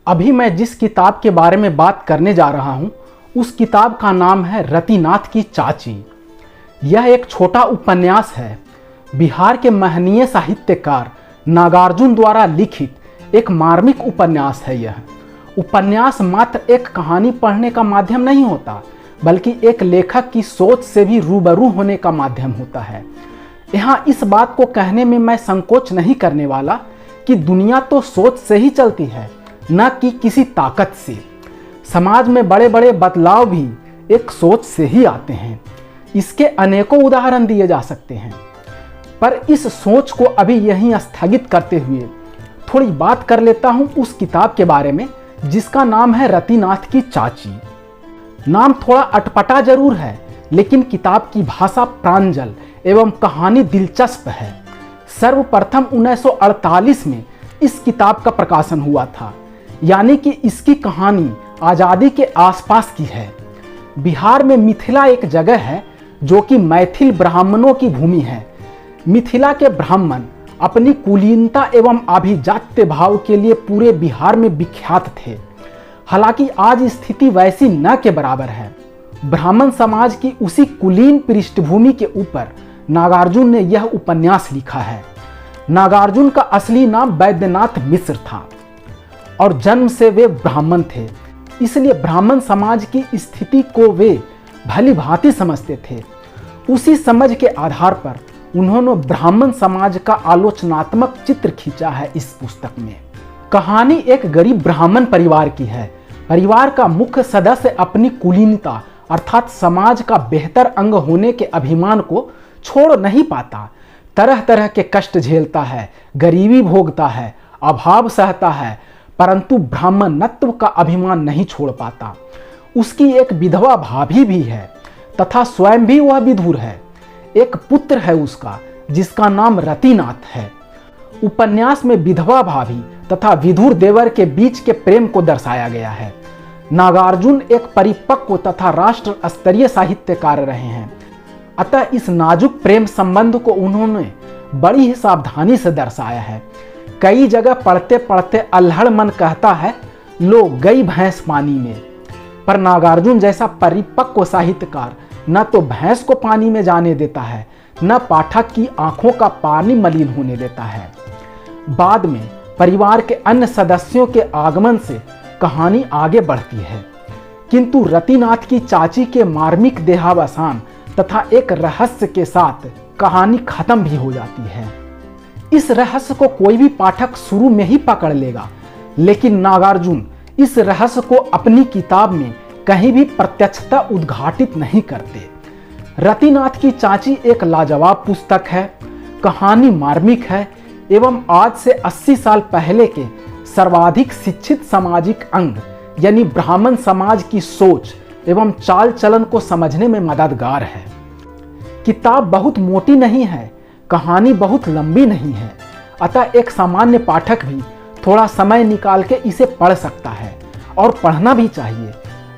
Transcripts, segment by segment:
अभी मैं जिस किताब के बारे में बात करने जा रहा हूँ उस किताब का नाम है रतिनाथ की चाची। यह एक छोटा उपन्यास है। बिहार के महनीय साहित्यकार नागार्जुन द्वारा लिखित एक मार्मिक उपन्यास है। यह उपन्यास मात्र एक कहानी पढ़ने का माध्यम नहीं होता, बल्कि एक लेखक की सोच से भी रूबरू होने का माध्यम होता है। यहाँ इस बात को कहने में मैं संकोच नहीं करने वाला कि दुनिया तो सोच से ही चलती है, न कि किसी ताकत से। समाज में बड़े बड़े बदलाव भी एक सोच से ही आते हैं। इसके अनेकों उदाहरण दिए जा सकते हैं, पर इस सोच को अभी यहीं स्थगित करते हुए थोड़ी बात कर लेता हूं उस किताब के बारे में जिसका नाम है रतिनाथ की चाची। नाम थोड़ा अटपटा जरूर है, लेकिन किताब की भाषा प्रांजल एवं कहानी दिलचस्प है। सर्वप्रथम 1948 में इस किताब का प्रकाशन हुआ था, यानी कि इसकी कहानी आज़ादी के आसपास की है। बिहार में मिथिला एक जगह है जो कि मैथिल ब्राह्मणों की भूमि है। मिथिला के ब्राह्मण अपनी कुलीनता एवं आभिजात्य भाव के लिए पूरे बिहार में विख्यात थे। हालांकि आज स्थिति वैसी न के बराबर है। ब्राह्मण समाज की उसी कुलीन पृष्ठभूमि के ऊपर नागार्जुन ने यह उपन्यास लिखा है। नागार्जुन का असली नाम वैद्यनाथ मिश्र था और जन्म से वे ब्राह्मण थे, इसलिए ब्राह्मण समाज की स्थिति को वे भली भांति समझते थे। उसी समझ के आधार पर उन्होंने ब्राह्मण समाज का आलोचनात्मक चित्र खींचा है इस पुस्तक में। कहानी एक गरीब ब्राह्मण परिवार की है। परिवार का मुख्य सदस्य अपनी कुलीनता अर्थात समाज का बेहतर अंग होने के अभिमान को छोड़ नहीं पाता। तरह तरह के कष्ट झेलता है, गरीबी भोगता है, अभाव सहता है, परंतु ब्राह्मणत्व का अभिमान नहीं छोड़ पाता। उसकी एक विधवा भाभी भी है तथा स्वयं भी वह विधुर है। एक पुत्र है उसका जिसका नाम रतिनाथ है। उपन्यास में विधवा भाभी तथा विधुर देवर के बीच के प्रेम को दर्शाया गया है। नागार्जुन एक परिपक्व तथा राष्ट्र स्तरीय साहित्यकार रहे हैं, अतः इस नाजुक प्रेम संबंध को उन्होंने बड़ी ही सावधानी से दर्शाया है। कई जगह पढ़ते पढ़ते अल्हड़ मन कहता है लो गई भैंस पानी में, पर नागार्जुन जैसा परिपक्व साहित्यकार न तो भैंस को पानी में जाने देता है, न पाठक की आंखों का पानी मलिन होने देता है। बाद में परिवार के अन्य सदस्यों के आगमन से कहानी आगे बढ़ती है, किंतु रतिनाथ की चाची के मार्मिक देहावसान तथा एक रहस्य के साथ कहानी खत्म भी हो जाती है। इस रहस्य को कोई भी पाठक शुरू में ही पकड़ लेगा, लेकिन नागार्जुन इस रहस्य को अपनी किताब में कहीं भी प्रत्यक्षता उद्घाटित नहीं करते। रतिनाथ की चाची एक लाजवाब पुस्तक है। कहानी मार्मिक है एवं आज से 80 साल पहले के सर्वाधिक शिक्षित सामाजिक अंग यानी ब्राह्मण समाज की सोच एवं चाल चलन को समझने में मददगार है। किताब बहुत मोटी नहीं है, कहानी बहुत लंबी नहीं है, अतः एक सामान्य पाठक भी थोड़ा समय निकाल के इसे पढ़ सकता है और पढ़ना भी चाहिए।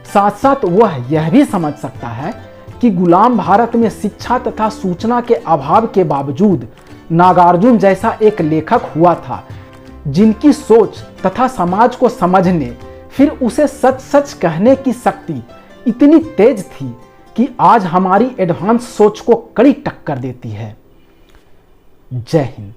साथ साथ वह यह भी समझ सकता है कि गुलाम भारत में शिक्षा तथा सूचना के अभाव के बावजूद नागार्जुन जैसा एक लेखक हुआ था जिनकी सोच तथा समाज को समझने फिर उसे सच सच कहने की शक्ति इतनी तेज थी कि आज हमारी एडवांस सोच को कड़ी टक्कर देती है। जय हिंद।